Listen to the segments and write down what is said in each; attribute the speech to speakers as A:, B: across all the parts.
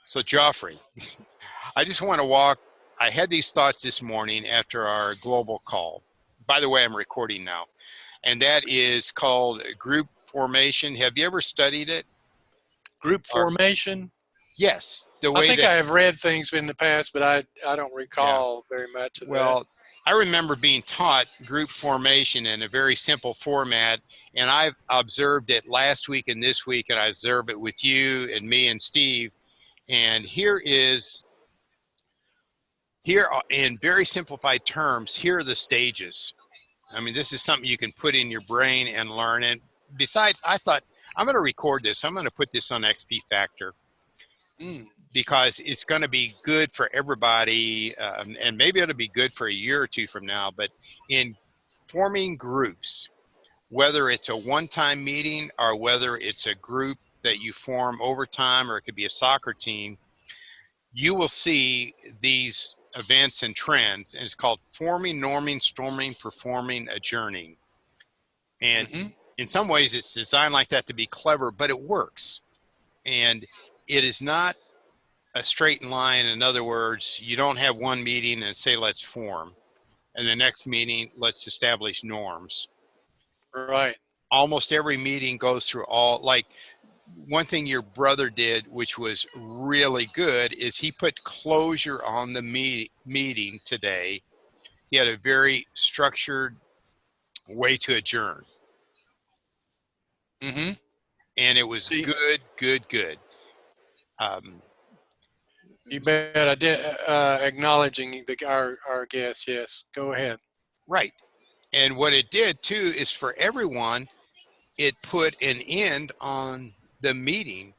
A: So Joffrey, I just want to I had these thoughts this morning after our global call. By the way, I'm recording now. And that is called group formation. Have you ever studied it?
B: Group
A: Or,
B: formation?
A: yes, the
B: I
A: way
B: think
A: that,
B: I have read things in the past, but I don't
A: yeah.
B: recall very much of that.
A: Well, I remember being taught group formation in a very simple format, and I've observed it last week and this week, and I observed it with you and me and Steve. And here in very simplified terms, here are the stages. I mean, this is something you can put in your brain and learn. And besides, I thought, I'm going to record this. I'm going to put this on XP Factor
B: Mm.
A: because it's going to be good for everybody. And maybe it'll be good for a year or two from now. But in forming groups, whether it's a one-time meeting or whether it's a group that you form over time, or it could be a soccer team, you will see these events and trends, and it's called forming, norming, storming, performing, adjourning. And in some ways it's designed like that to be clever, but it works. And it is not a straight line. In other words, you don't have one meeting and say, let's form. And the next meeting, let's establish norms.
B: Right.
A: Almost every meeting goes through like one thing your brother did, which was really good, is he put closure on the meeting today. He had a very structured way to adjourn.
B: Mm-hmm.
A: And it was good.
B: You bet. I did acknowledging our guest. Yes. Go ahead.
A: Right. And what it did too is for everyone, it put an end on the meeting.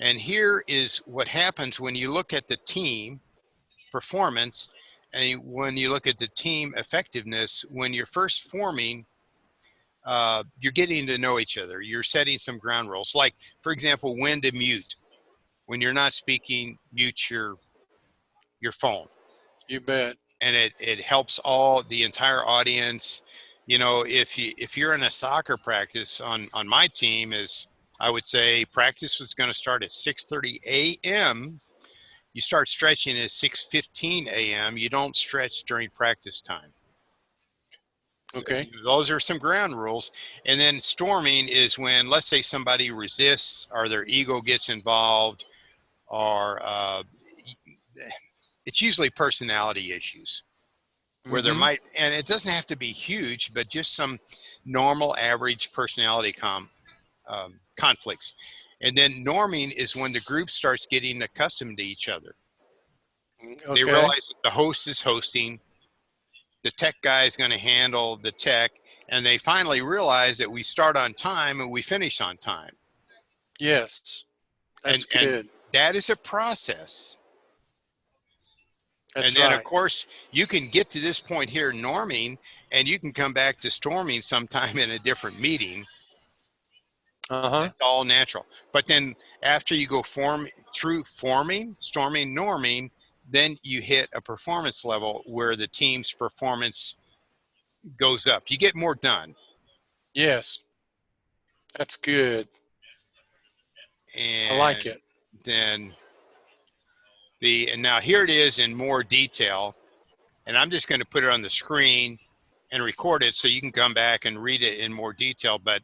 A: And here is what happens when you look at the team performance and when you look at the team effectiveness. When you're first forming, you're getting to know each other. You're setting some ground rules. Like, for example, when to mute. When you're not speaking, mute your phone.
B: You bet.
A: And it helps the entire audience. You know, if you're in a soccer practice on my team, is I would say practice was going to start at 6:30 a.m. You start stretching at 6:15 a.m. You don't stretch during practice time. So
B: Okay.
A: those are some ground rules. And then storming is when, let's say, somebody resists or their ego gets involved, or it's usually personality issues where there might, and it doesn't have to be huge, but just some normal average personality conflicts. And then norming is when the group starts getting accustomed to each other.
B: Okay.
A: They realize that the host is hosting, the tech guy is going to handle the tech, and they finally realize that we start on time and we finish on time.
B: Yes. That's good.
A: And that is a process.
B: That's
A: and then,
B: right.
A: of course, you can get to this point here, norming, and you can come back to storming sometime in a different meeting. It's all natural. But then after you go through forming, storming, norming, then you hit a performance level where the team's performance goes up. You get more done.
B: Yes. That's good.
A: And
B: I like it.
A: Then and now here it is in more detail. And I'm just going to put it on the screen and record it so you can come back and read it in more detail. But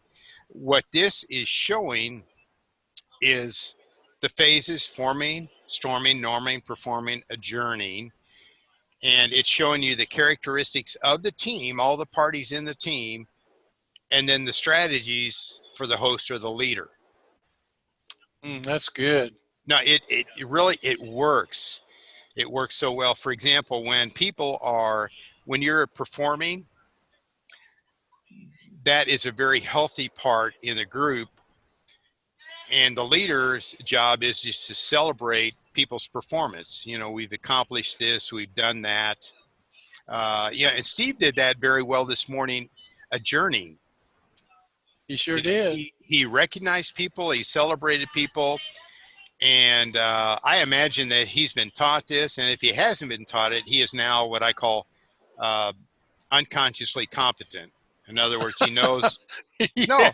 A: what this is showing is the phases: forming, storming, norming, performing, adjourning. And it's showing you the characteristics of the team, all the parties in the team, and then the strategies for the host or the leader.
B: That's good.
A: Now, it really works. It works so well. For example, when you're performing, that is a very healthy part in the group. And the leader's job is just to celebrate people's performance. You know, we've accomplished this, we've done that. And Steve did that very well this morning, adjourning.
B: He sure did.
A: He recognized people, he celebrated people. And I imagine that he's been taught this. And if he hasn't been taught it, he is now what I call unconsciously competent. In other words, he knows. No,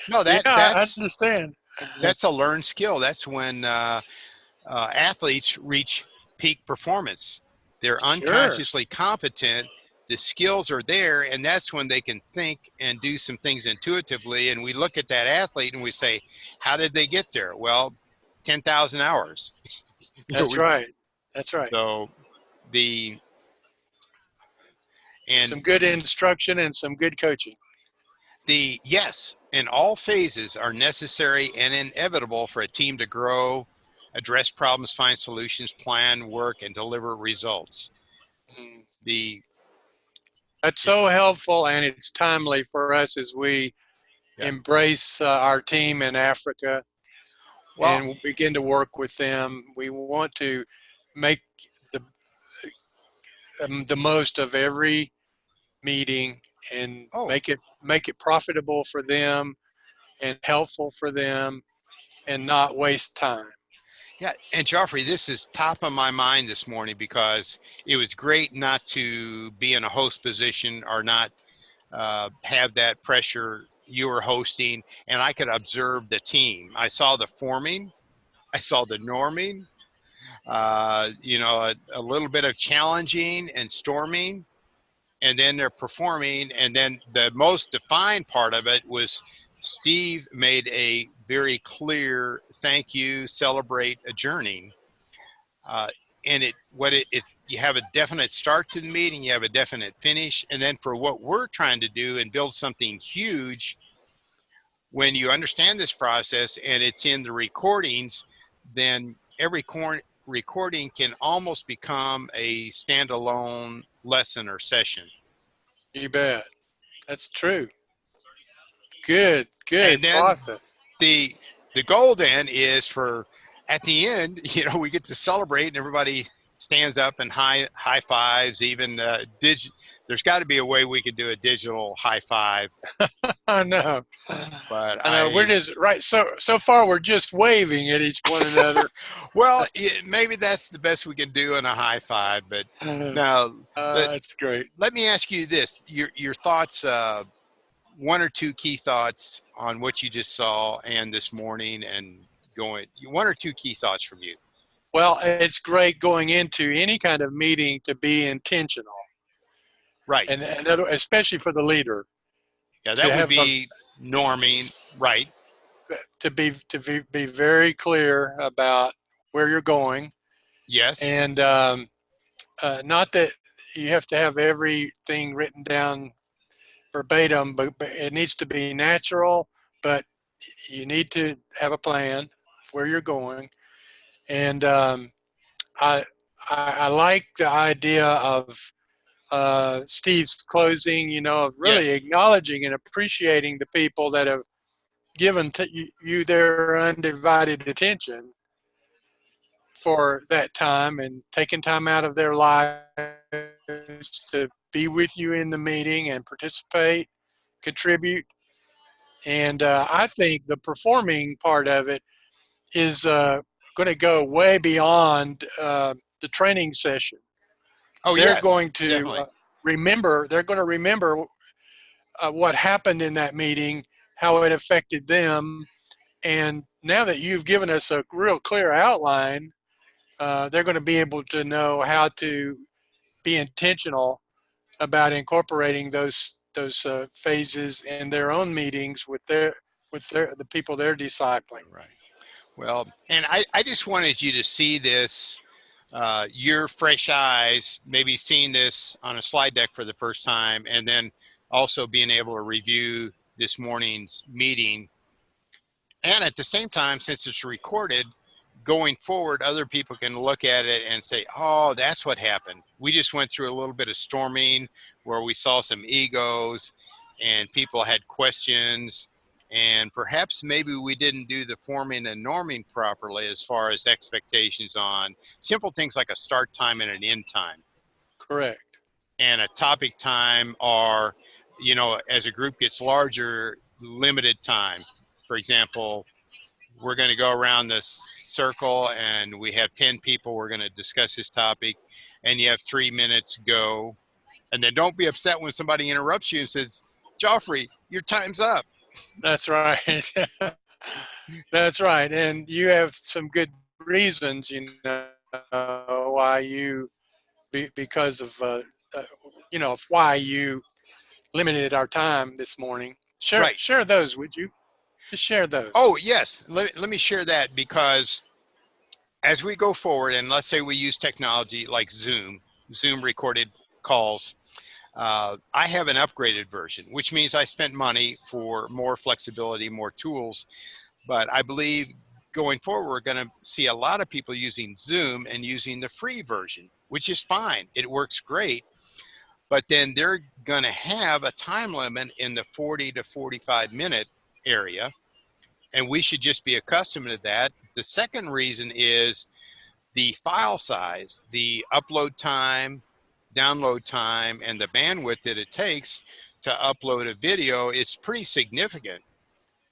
B: I understand.
A: That's a learned skill. That's when athletes reach peak performance. They're
B: Sure.
A: unconsciously competent. The skills are there, and that's when they can think and do some things intuitively. And we look at that athlete and we say, how did they get there? Well, 10,000 hours.
B: That's right. That's right.
A: So the and
B: Some good instruction and some good coaching.
A: the yes, and all phases are necessary and inevitable for a team to grow, address problems, find solutions, plan, work, and deliver results.
B: Mm.
A: The
B: That's so helpful, and it's timely for us as we
A: yeah.
B: embrace our team in Africa
A: Well,
B: and begin to work with them. We want to make the the most of every meeting and
A: oh,
B: make it profitable for them and helpful for them and not waste time.
A: yeah. And Joffrey, this is top of my mind this morning because it was great not to be in a host position or not have that pressure you were hosting, and I could observe the team. I saw the forming, I saw the norming, a little bit of challenging and storming, and then they're performing. And then the most defined part of it was Steve made a very clear thank you, celebrate, adjourning. Uh, and you have a definite start to the meeting, you have a definite finish, and then for what we're trying to do and build something huge, when you understand this process and it's in the recordings, then every recording can almost become a standalone lesson or session.
B: You bet. That's true. Good,
A: And
B: good
A: then
B: process.
A: the the goal then is for at the end, we get to celebrate and everybody stands up and high fives. Even there's got to be a way we could do a digital high five.
B: I know.
A: But
B: I know. We're just right. So far, we're just waving at each one another.
A: well, maybe that's the best we can do in a high five. But now, let,
B: It's great.
A: let me ask you this: your thoughts, one or two key thoughts on what you just saw and this morning, and going one or two key thoughts from you.
B: Well, it's great going into any kind of meeting to be intentional,
A: Right.
B: and especially for the leader
A: Yeah,
B: to
A: that would
B: have a
A: be norming. Right.
B: be very clear about where you're going,
A: Yes.
B: and not that you have to have everything written down verbatim, but it needs to be natural. But you need to have a plan where you're going, and I, I like the idea of Steve's closing. Of really
A: Yes.
B: acknowledging and appreciating the people that have given you their undivided attention for that time and taking time out of their lives to be with you in the meeting and participate, contribute. And I think the performing part of it is going to go way beyond the training session.
A: Oh,
B: They're
A: yes.
B: going to
A: Definitely.
B: remember. They're going to remember what happened in that meeting, how it affected them, and now that you've given us a real clear outline, they're going to be able to know how to be intentional about incorporating those phases in their own meetings with the people they're discipling.
A: Right. Well, and I just wanted you to see this, your fresh eyes, maybe seeing this on a slide deck for the first time, and then also being able to review this morning's meeting. And at the same time, since it's recorded, going forward, other people can look at it and say, oh, that's what happened. We just went through a little bit of storming where we saw some egos and people had questions. And perhaps maybe we didn't do the forming and norming properly as far as expectations on simple things like a start time and an end time
B: Correct.
A: and a topic time, or, as a group gets larger, limited time. For example, we're going to go around this circle and we have 10 people. We're going to discuss this topic and you have 3 minutes, go. And then don't be upset when somebody interrupts you and says, Joffrey, your time's up.
B: That's right. That's right. And you have some good reasons, why you, because of, why you limited our time this morning.
A: Right.
B: Share those, would you? Just share those.
A: Oh, yes. Let me share that, because as we go forward, and let's say we use technology like Zoom recorded calls, I have an upgraded version, which means I spent money for more flexibility, more tools. But I believe going forward, we're going to see a lot of people using Zoom and using the free version, which is fine. It works great. But then they're going to have a time limit in the 40 to 45-minute area. And we should just be accustomed to that. The second reason is the file size, the upload time, download time, and the bandwidth that it takes to upload a video is pretty significant.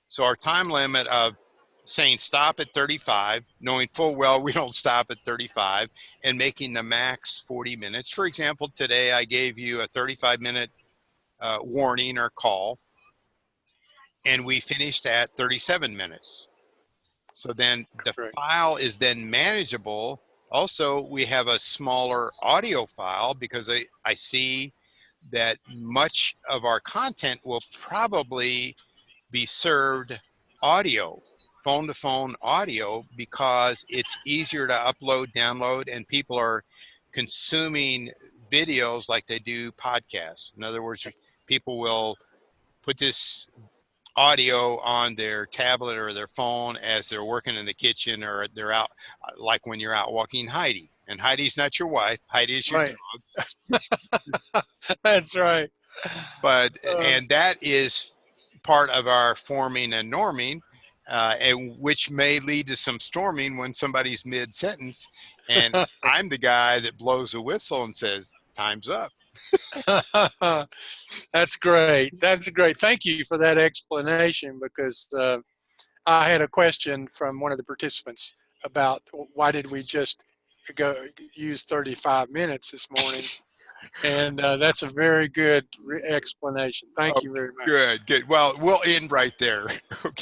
A: So our time limit of saying stop at 35, knowing full well we don't stop at 35, and making the max 40 minutes. For example, today I gave you a 35-minute warning or call, and we finished at 37 minutes. So then the
B: Correct.
A: file is then manageable. Also, we have a smaller audio file, because I see that much of our content will probably be served audio, phone to phone audio, because it's easier to upload, download, and people are consuming videos like they do podcasts. In other words, people will put this audio on their tablet or their phone as they're working in the kitchen, or they're out, like when you're out walking Heidi. And Heidi's not your wife, Heidi is your
B: Right.
A: dog.
B: That's right.
A: But,
B: Uh,
A: and that is part of our forming and norming, and which may lead to some storming when somebody's mid-sentence, and I'm the guy that blows a whistle and says, time's up.
B: that's great. That's great. Thank you for that explanation, because I had a question from one of the participants about why did we just go use 35 minutes this morning, and that's a very good explanation.
A: Oh,
B: Thank you very much.
A: good. Well, we'll end right there. Okay.